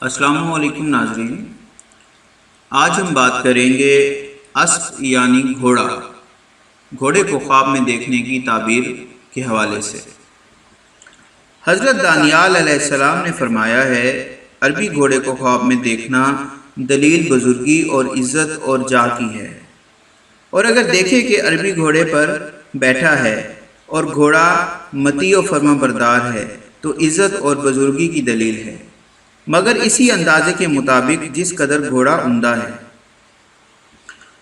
السلام علیکم ناظرین، آج ہم بات کریں گے اسب یعنی گھوڑے کو خواب میں دیکھنے کی تعبیر کے حوالے سے۔ حضرت دانیال علیہ السلام نے فرمایا ہے، عربی گھوڑے کو خواب میں دیکھنا دلیل بزرگی اور عزت اور جاہ کی ہے، اور اگر دیکھے کہ عربی گھوڑے پر بیٹھا ہے اور گھوڑا مطیع و فرما بردار ہے تو عزت اور بزرگی کی دلیل ہے، مگر اسی اندازے کے مطابق جس قدر گھوڑا عمدہ ہے۔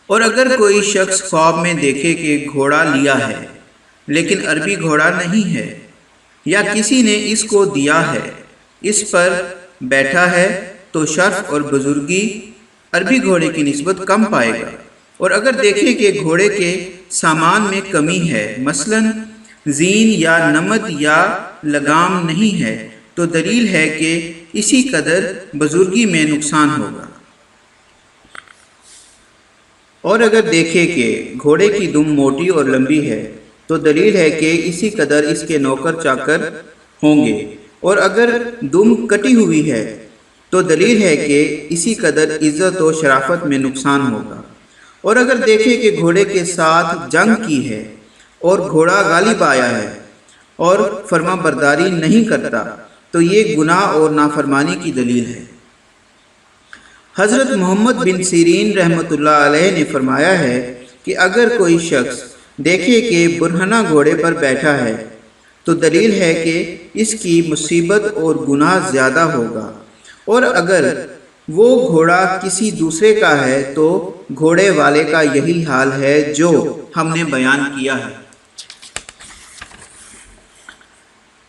اور اگر کوئی شخص خواب میں دیکھے کہ گھوڑا لیا ہے لیکن عربی گھوڑا نہیں ہے، یا کسی نے اس کو دیا ہے، اس پر بیٹھا ہے، تو شرف اور بزرگی عربی گھوڑے کی نسبت کم پائے گا۔ اور اگر دیکھے کہ گھوڑے کے سامان میں کمی ہے، مثلا زین یا نمد یا لگام نہیں ہے، تو دلیل ہے کہ اسی قدر بزرگی میں نقصان ہوگا۔ اور اگر دیکھے کہ گھوڑے کی دم موٹی اور لمبی ہے تو دلیل ہے کہ اسی قدر اس کے نوکر چاکر ہوں گے، اور اگر دم کٹی ہوئی ہے تو دلیل ہے کہ اسی قدر عزت و شرافت میں نقصان ہوگا۔ اور اگر دیکھے کہ گھوڑے کے ساتھ جنگ کی ہے اور گھوڑا غالب آیا ہے اور فرما برداری نہیں کرتا تو یہ گناہ اور نافرمانی کی دلیل ہے۔ حضرت محمد بن سیرین رحمۃ اللہ علیہ نے فرمایا ہے کہ اگر کوئی شخص دیکھے کہ برہنہ گھوڑے پر بیٹھا ہے تو دلیل ہے کہ اس کی مصیبت اور گناہ زیادہ ہوگا، اور اگر وہ گھوڑا کسی دوسرے کا ہے تو گھوڑے والے کا یہی حال ہے جو ہم نے بیان کیا ہے۔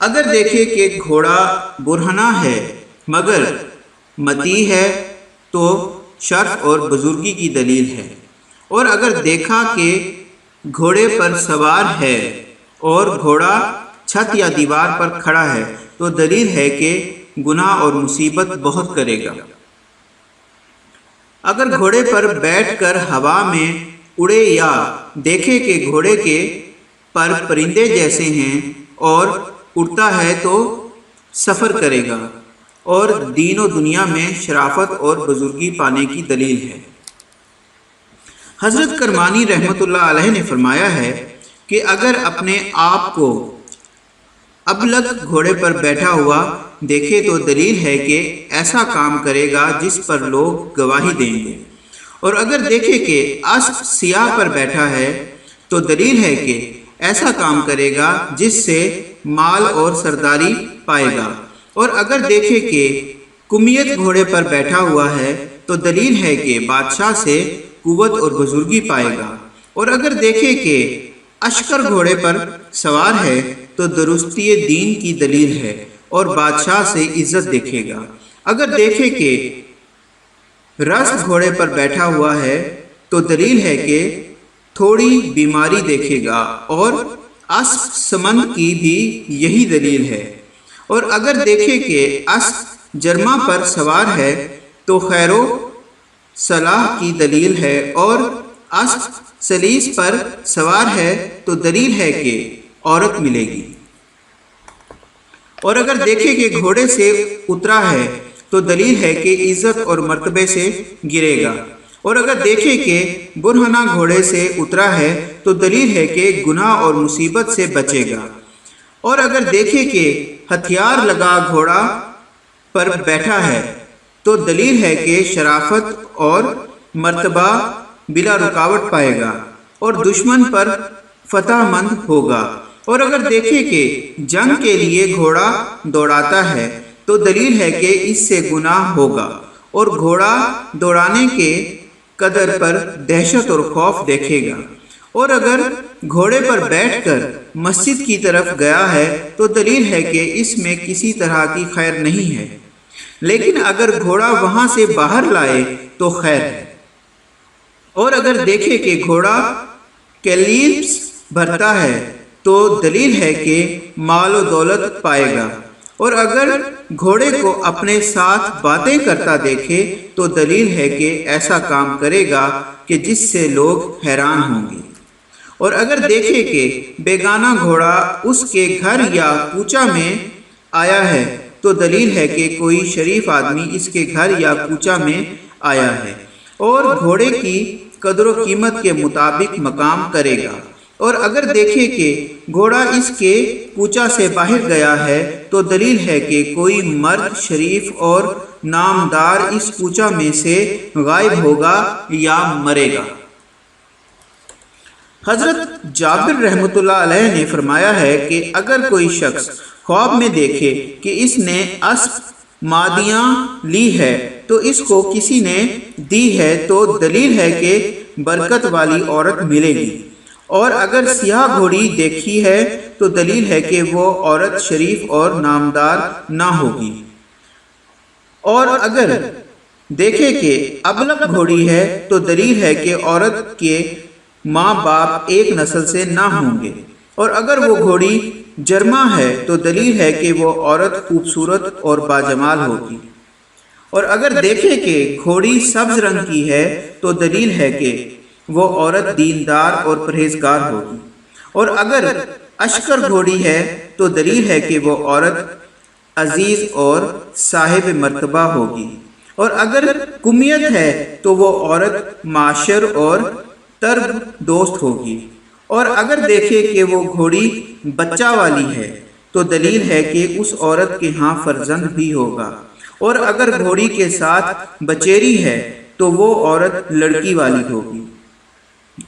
اگر دیکھے کہ گھوڑا برہنہ ہے مگر مطیع ہے تو شرف اور بزرگی کی دلیل ہے، اور اگر دیکھا کہ گھوڑے پر سوار ہے اور گھوڑا چھت یا دیوار پر کھڑا ہے تو دلیل ہے کہ گناہ اور مصیبت بہت کرے گا۔ اگر گھوڑے پر بیٹھ کر ہوا میں اڑے یا دیکھے کہ گھوڑے کے پر پرندے جیسے ہیں اور اڑتا ہے تو سفر کرے گا، اور دین و دنیا میں شرافت اور بزرگی پانے کی دلیل ہے۔ حضرت کرمانی رحمۃ اللہ علیہ نے فرمایا ہے کہ اگر اپنے آپ کو ابلق گھوڑے پر بیٹھا ہوا دیکھے تو دلیل ہے کہ ایسا کام کرے گا جس پر لوگ گواہی دیں گے، اور اگر دیکھے کہ اسب سیاہ پر بیٹھا ہے تو دلیل ہے کہ ایسا کام کرے گا جس سے مال اور سرداری پائے گا، اور اگر دیکھے کہ کمیت گھوڑے پر بیٹھا ہوا ہے تو دلیل ہے کہ بادشاہ سے قوت اور بزرگی پائے گا، اور اگر دیکھے کہ اشکر گھوڑے پر سوار ہے تو درستی دین کی دلیل ہے اور بادشاہ سے عزت دیکھے گا۔ اگر دیکھے کہ رست گھوڑے پر بیٹھا ہوا ہے تو دلیل ہے کہ تھوڑی بیماری دیکھے گا، اور اسب سمند کی بھی یہی دلیل ہے۔ اور اگر دیکھے کہ اسب جرما پر سوار ہے تو خیر و صلاح کی دلیل ہے، اور اسب سلیس پر سوار ہے تو دلیل ہے کہ عورت ملے گی۔ اور اگر دیکھے کہ گھوڑے سے اترا ہے تو دلیل ہے کہ عزت اور مرتبے سے گرے گا، اور اگر دیکھے کہ برہنہ گھوڑے سے اترا ہے تو دلیل ہے کہ گناہ اور مصیبت سے بچے گا، اور اگر دیکھے کہ ہتھیار لگا گھوڑا پر بیٹھا ہے تو دلیل ہے کہ شرافت اور مرتبہ بلا رکاوٹ پائے گا اور دشمن پر فتح مند ہوگا، اور اگر دیکھے کہ جنگ کے لیے گھوڑا دوڑاتا ہے تو دلیل ہے کہ اس سے گناہ ہوگا، اور گھوڑا دوڑانے کے قدر پر دہشت اور خوف دیکھے گا، اور اگر گھوڑے پر بیٹھ کر مسجد کی طرف گیا ہے تو دلیل ہے کہ اس میں کسی طرح کی خیر نہیں ہے، لیکن اگر گھوڑا وہاں سے باہر لائے تو خیر ہے، اور اگر دیکھے کہ گھوڑا کلیپس بھرتا ہے تو دلیل ہے کہ مال و دولت پائے گا، اور اگر گھوڑے کو اپنے ساتھ باتیں کرتا دیکھے تو دلیل ہے کہ ایسا کام کرے گا کہ جس سے لوگ حیران ہوں گے، اور اگر دیکھے کہ بیگانہ گھوڑا اس کے گھر یا کوچہ میں آیا ہے تو دلیل ہے کہ کوئی شریف آدمی اس کے گھر یا کوچہ میں آیا ہے اور گھوڑے کی قدر و قیمت کے مطابق مقام کرے گا۔ اور اگر دیکھے کہ گھوڑا اس کے کوچہ سے باہر گیا ہے تو دلیل ہے کہ کوئی مرد شریف اور نامدار اس کوچہ میں سے غائب ہوگا یا مرے گا۔ حضرت جابر رحمۃ اللہ علیہ نے فرمایا ہے کہ اگر کوئی شخص خواب میں دیکھے کہ اس نے اسب مادیاں لی ہے تو اس کو کسی نے دی ہے تو دلیل ہے کہ برکت والی عورت ملے گی، اور اگر سیاہ گھوڑی دیکھی ہے تو دلیل ہے کہ وہ عورت شریف اور نامدار نہ ہوگی، اور اگر دیکھے کہ ابلق گھوڑی ہے تو دلیل ہے کہ عورت کے ماں باپ ایک نسل سے نہ ہوں گے، اور اگر وہ گھوڑی جرما ہے تو دلیل ہے کہ وہ عورت خوبصورت اور باجمال ہوگی، اور اگر دیکھے کہ گھوڑی سبز رنگ کی ہے تو دلیل ہے کہ وہ عورت دیندار اور پرہیزگار ہوگی، اور اگر اشکر گھوڑی ہے تو دلیل ہے کہ وہ عورت عزیز اور صاحب مرتبہ ہوگی، اور اگر کمیت ہے تو وہ عورت معاشر اور ترب دوست ہوگی، اور اگر دیکھے کہ وہ گھوڑی بچہ والی ہے تو دلیل ہے کہ اس عورت کے ہاں فرزند بھی ہوگا، اور اگر گھوڑی کے ساتھ بچیری ہے تو وہ عورت لڑکی والی ہوگی،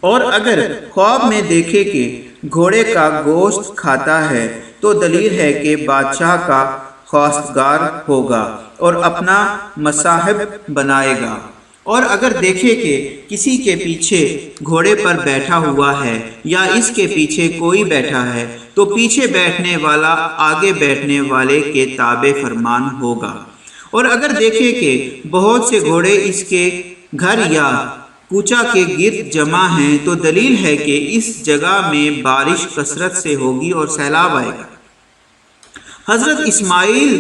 اور اگر خواب میں دیکھے کہ گھوڑے کا گوشت کھاتا ہے تو دلیل ہے کہ بادشاہ کا خواستگار ہوگا اور اپنا مصاحب بنائے گا، اور اگر دیکھے کہ کسی کے پیچھے گھوڑے پر بیٹھا ہوا ہے یا اس کے پیچھے کوئی بیٹھا ہے تو پیچھے بیٹھنے والا آگے بیٹھنے والے کے تابع فرمان ہوگا، اور اگر دیکھے کہ بہت سے گھوڑے اس کے گھر یا کوچہ کے گرد جمع ہیں تو دلیل ہے کہ اس جگہ میں بارش کثرت سے ہوگی اور سیلاب آئے گا۔ حضرت اسماعیل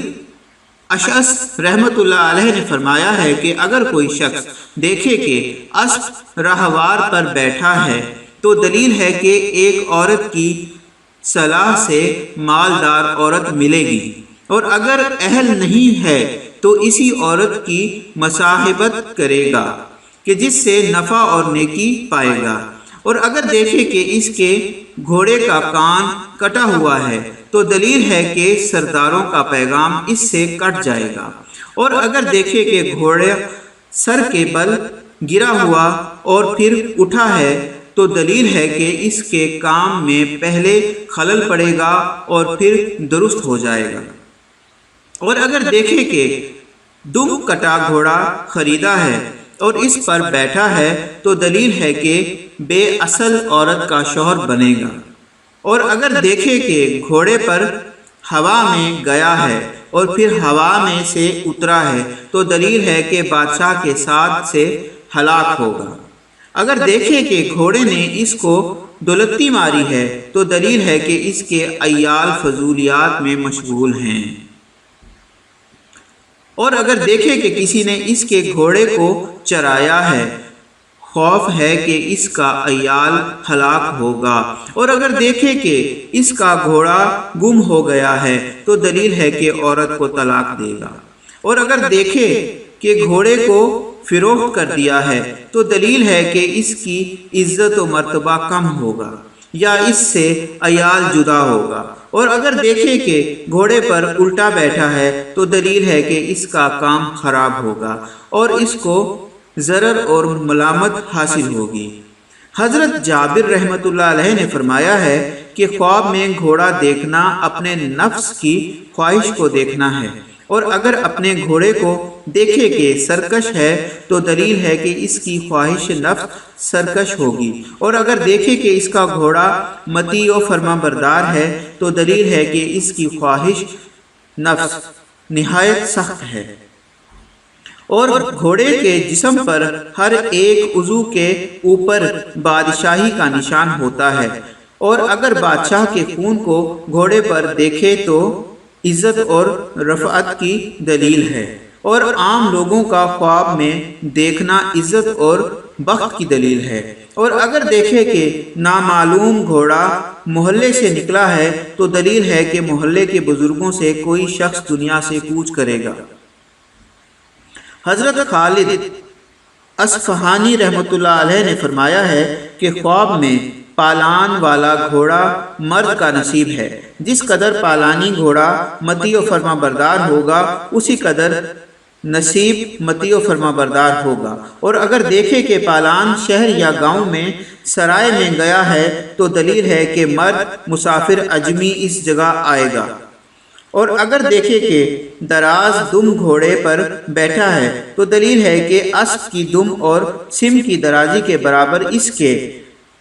اشعث رحمۃ اللہ علیہ نے فرمایا ہے کہ اگر کوئی شخص دیکھے کہ اسب راہوار پر بیٹھا ہے تو دلیل ہے کہ ایک عورت کی صلاح سے مالدار عورت ملے گی، اور اگر اہل نہیں ہے تو اسی عورت کی مصاحبت کرے گا کہ جس سے نفع اور نیکی پائے گا، اور اگر دیکھے کہ اس کے گھوڑے کا کان کٹا ہوا ہے تو دلیل ہے کہ سرداروں کا پیغام اس سے کٹ جائے گا، اور اگر دیکھے کہ گھوڑا سر کے بل گرا ہوا اور پھر اٹھا ہے تو دلیل ہے کہ اس کے کام میں پہلے خلل پڑے گا اور پھر درست ہو جائے گا، اور اگر دیکھے کہ دم کٹا گھوڑا خریدا ہے اور اس پر بیٹھا ہے تو دلیل ہے کہ بے اصل عورت کا شوہر بنے گا، اور اگر دیکھے کہ گھوڑے پر ہوا میں گیا ہے اور پھر ہوا میں سے اترا ہے تو دلیل ہے کہ بادشاہ کے ساتھ سے ہلاک ہوگا، اگر دیکھے کہ گھوڑے نے اس کو دولتی ماری ہے تو دلیل ہے کہ اس کے عیال فضولیات میں مشغول ہیں، اور اگر دیکھے کہ کسی نے اس کے گھوڑے کو چرایا ہے خوف ہے کہ اس کا عیال ہلاک ہوگا، اور اگر دیکھے کہ اس کا گھوڑا گم ہو گیا ہے تو دلیل ہے کہ عورت کو طلاق دے گا، اور اگر دیکھے کہ گھوڑے کو فروخت کر دیا ہے تو دلیل ہے کہ اس کی عزت و مرتبہ کم ہوگا یا اس سے عیال جدا ہوگا، اور اگر دیکھے کہ گھوڑے پر الٹا بیٹھا ہے تو دلیل ہے کہ اس کا کام خراب ہوگا اور اس کو ضرر اور ملامت حاصل ہوگی۔ حضرت جابر رحمۃ اللہ علیہ نے فرمایا ہے کہ خواب میں گھوڑا دیکھنا اپنے نفس کی خواہش کو دیکھنا ہے، اور اگر اپنے گھوڑے کو دیکھے کہ سرکش ہے تو دلیل ہے کہ اس کی خواہش نفس سرکش ہوگی، اور اگر دیکھے کہ اس کا گھوڑا مطیع و فرما بردار ہے تو دلیل ہے کہ اس کی خواہش نفس نہایت سخت ہے، اور گھوڑے کے جسم پر ہر ایک عضو کے اوپر بادشاہی کا نشان ہوتا ہے، اور اگر بادشاہ کے خون کو گھوڑے پر دیکھے تو عزت اور رفعت کی دلیل ہے، اور عام لوگوں کا خواب میں دیکھنا عزت اور بخت کی دلیل ہے۔ اور اگر دیکھے کہ نامعلوم گھوڑا محلے سے نکلا ہے تو دلیل ہے کہ محلے کے بزرگوں سے کوئی شخص دنیا سے کوچ کرے گا۔ حضرت خالد اصفہانی رحمۃ اللہ علیہ نے فرمایا ہے کہ خواب میں پالان والا گھوڑا مرد کا نصیب ہے۔ جس قدر پالانی گھوڑا متی و فرما بردار ہوگا اسی قدر نصیب متی و فرما بردار ہوگا۔ اور اگر دیکھے کہ پالان شہر یا گاؤں میں سرائے میں گیا ہے تو دلیل ہے کہ مرد مسافر اجمی اس جگہ آئے گا۔ اور اگر دیکھے کہ دراز دم گھوڑے پر بیٹھا ہے تو دلیل ہے کہ اسب کی دم اور سم کی درازی کے برابر اس کے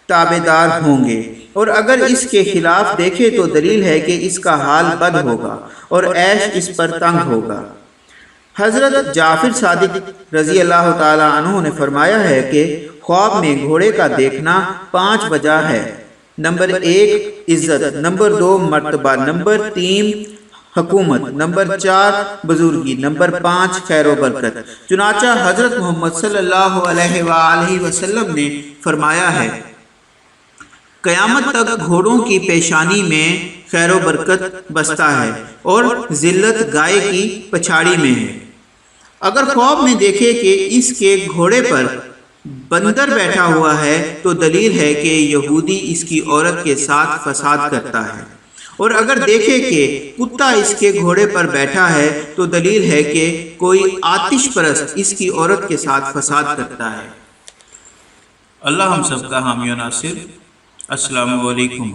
تابع دار ہوں گے۔ اور اگر اس کے خلاف دیکھے تو دلیل ہے کہ اس کا حال بد ہوگا اور عیش اس پر تنگ ہوگا۔ حضرت جعفر صادق رضی اللہ تعالی عنہ نے فرمایا ہے کہ خواب میں گھوڑے کا دیکھنا 5 وجہ ہے۔ نمبر 1 عزت، نمبر 2 مرتبہ، نمبر 3 حکومت، نمبر 4 بزرگی، نمبر 5 خیر و برکت۔ چنانچہ حضرت محمد صلی اللہ علیہ وآلہ وسلم نے فرمایا ہے قیامت تک گھوڑوں کی پیشانی میں خیر و برکت بستا ہے اور ذلت گائے کی پچھاڑی میں ہے۔ اگر خواب میں دیکھے کہ اس کے گھوڑے پر بندر بیٹھا ہوا ہے تو دلیل ہے کہ یہودی اس کی عورت کے ساتھ فساد کرتا ہے۔ اور اگر دیکھے کہ کتا اس کے گھوڑے پر بیٹھا ہے تو دلیل ہے کہ کوئی آتش پرست اس کی عورت کے ساتھ فساد کرتا ہے۔ اللہ ہم سب کا حامی و ناصر۔ السلام علیکم۔